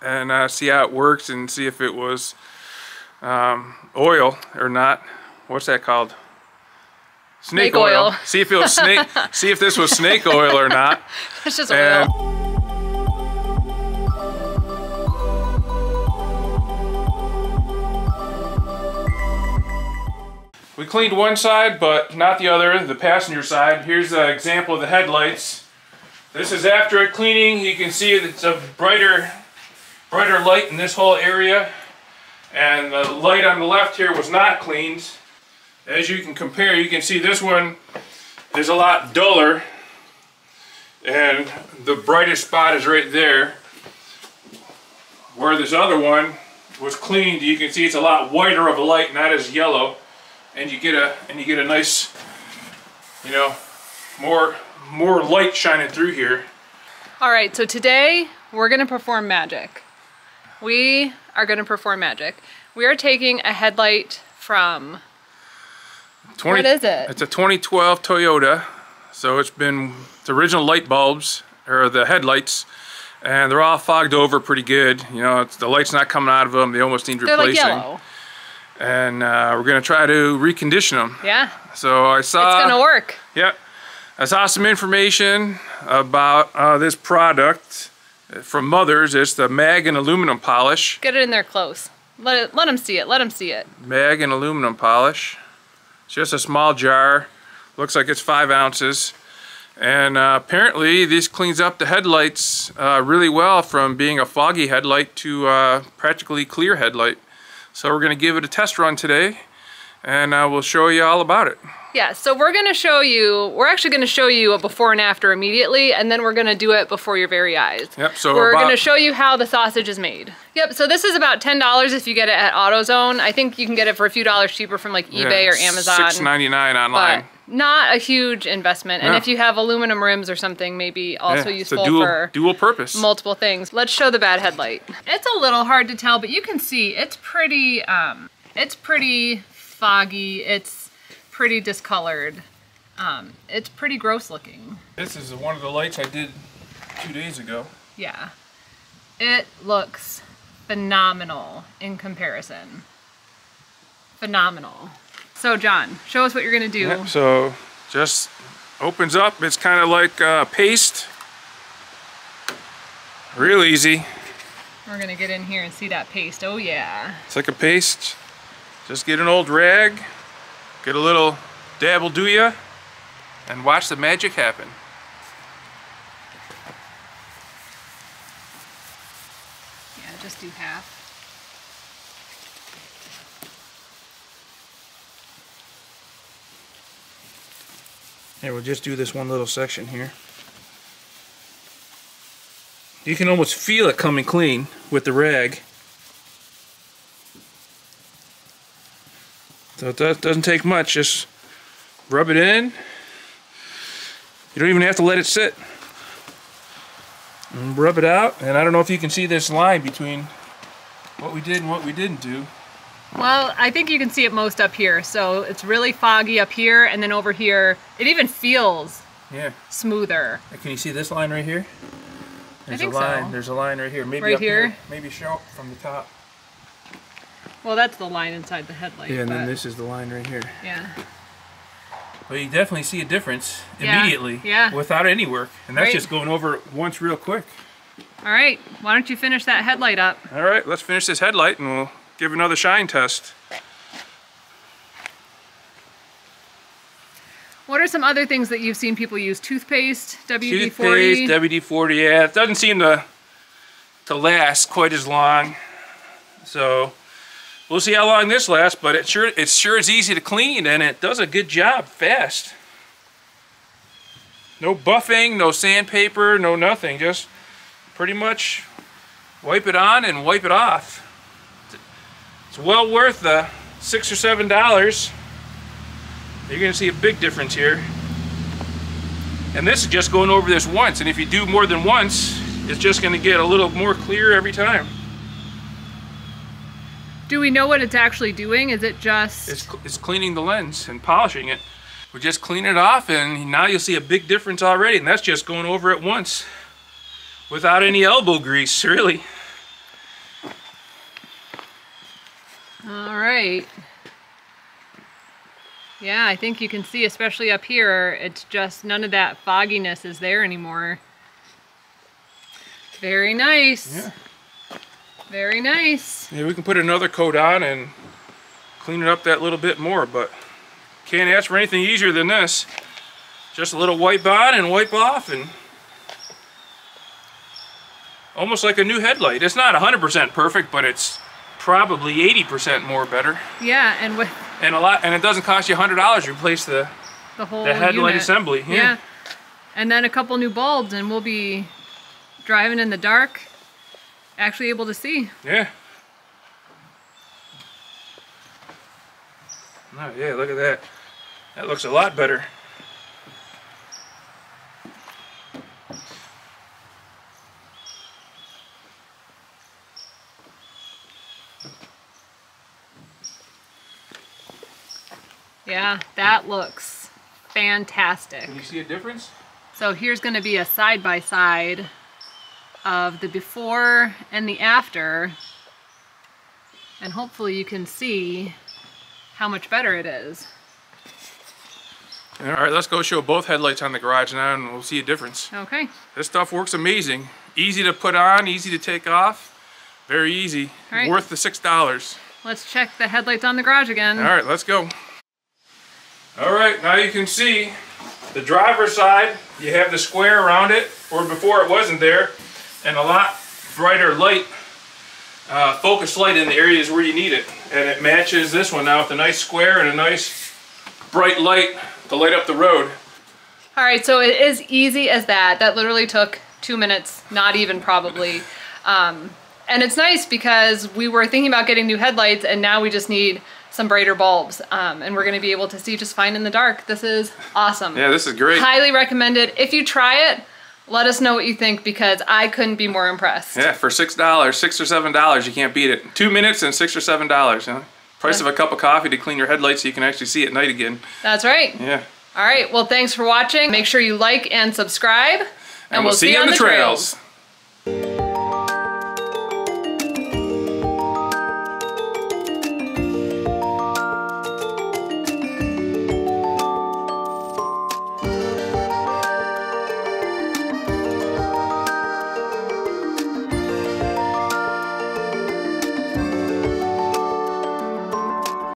and see how it works and see if it was oil or not. What's that called? Snake oil. See if it was snake. See if this was snake oil or not. It's just oil. We cleaned one side, but not the other, the passenger side. Here's an example of the headlights. This is after it cleaning. You can see it's a brighter light in this whole area. And the light on the left here was not cleaned. As you can compare, you can see this one is a lot duller. And the brightest spot is right there. Where this other one was cleaned, you can see it's a lot whiter of a light, not as yellow. And you get a nice, you know, more light shining through here. All right, so today we're gonna perform magic. We are gonna perform magic. We are taking a headlight from, what is it? It's a 2012 Toyota. So it's the original light bulbs, or the headlights, and they're all fogged over pretty good. You know, the light's not coming out of them. They almost need replacing. They're like yellow. And we're gonna try to recondition them. Yeah. So I saw. It's gonna work. Yeah. I saw some information about this product from Mother's. It's the mag and aluminum polish. Get it in there close. Let them see it. Let them see it. Mag and aluminum polish. It's just a small jar. Looks like it's 5 ounces. And apparently this cleans up the headlights really well, from being a foggy headlight to practically clear headlight. So we're going to give it a test run today, and we'll show you all about it. Yeah, so we're actually going to show you a before and after immediately, and then we're going to do it before your very eyes. Yep, so we're going to show you how the sausage is made. Yep, so this is about $10 if you get it at AutoZone. I think you can get it for a few dollars cheaper from like eBay or Amazon. $6.99 online. But not a huge investment. And if you have aluminum rims or something, maybe also useful for dual purpose. Multiple things. Let's show the bad headlight. It's a little hard to tell, but you can see it's pretty foggy. It's pretty discolored. It's pretty gross looking. This is one of the lights I did 2 days ago. Yeah. It looks phenomenal in comparison. Phenomenal. So John, show us what you're gonna do. Yep, so just opens up. It's kind of like paste. Real easy. We're gonna get in here and see that paste. Oh yeah. It's like a paste. Just get an old rag, get a little dabble do ya, and watch the magic happen. Yeah, just do half. Here, we'll just do this one little section here. You can almost feel it coming clean with the rag. So it doesn't take much, just rub it in. You don't even have to let it sit. And rub it out, and I don't know if you can see this line between what we did and what we didn't do. Well, I think you can see it most up here. So it's really foggy up here, and then over here, it even feels smoother. Can you see this line right here? There's a line. So. There's a line right here. Maybe right up here? Maybe show it from the top. Well, that's the line inside the headlight. Yeah, and then this is the line right here. Yeah. Well, you definitely see a difference immediately without any work. And that's just going over it once real quick. All right, why don't you finish that headlight up? All right, let's finish this headlight and we'll give another shine test. What are some other things that you've seen people use? Toothpaste, WD-40? Toothpaste, WD-40, yeah. It doesn't seem to last quite as long. So we'll see how long this lasts, but it sure is easy to clean, and it does a good job fast. No buffing, no sandpaper, no nothing. Just pretty much wipe it on and wipe it off. It's well worth the $6 or $7. You're going to see a big difference here. And this is just going over this once, and if you do more than once, it's just going to get a little more clear every time. Do we know what it's actually doing? Is it just... It's cleaning the lens and polishing it. We just clean it off, and now you'll see a big difference already, and that's just going over it once without any elbow grease, really. All right. Yeah, I think you can see, especially up here, it's just none of that fogginess is there anymore. Very nice. Yeah. Very nice. Yeah, we can put another coat on and clean it up that little bit more, but can't ask for anything easier than this. Just a little wipe on and wipe off, and almost like a new headlight. It's not 100% perfect, but it's probably 80% more better. Yeah, and it doesn't cost you $100 to replace the whole headlight unit. assembly. Yeah. And then a couple new bulbs, and we'll be driving in the dark, actually able to see. Yeah. Oh, yeah, look at that. That looks a lot better. Yeah, that looks fantastic. Can you see a difference? So here's going to be a side-by-side of the before and the after, and hopefully you can see how much better it is. All right, let's go show both headlights on the garage now, and we'll see a difference. Okay. This stuff works amazing. Easy to put on, easy to take off. Very easy. All right. Worth the $6. Let's check the headlights on the garage again. All right, let's go. All right, now you can see the driver's side. You have the square around it, or before it wasn't there, and a lot brighter light, focus light in the areas where you need it. And it matches this one now with a nice square and a nice bright light to light up the road. All right, so it is easy as that. That literally took 2 minutes, not even probably. And it's nice because we were thinking about getting new headlights, and now we just need some brighter bulbs, and we're going to be able to see just fine in the dark. This is awesome. Yeah, this is great. Highly recommended. If you try it, let us know what you think, because I couldn't be more impressed. Yeah, for $6, $6 or $7, you can't beat it. 2 minutes and $6 or $7. Huh? Price of a cup of coffee to clean your headlights so you can actually see at night again. That's right. Yeah. All right, well, thanks for watching. Make sure you like and subscribe, and we'll see you on the trails.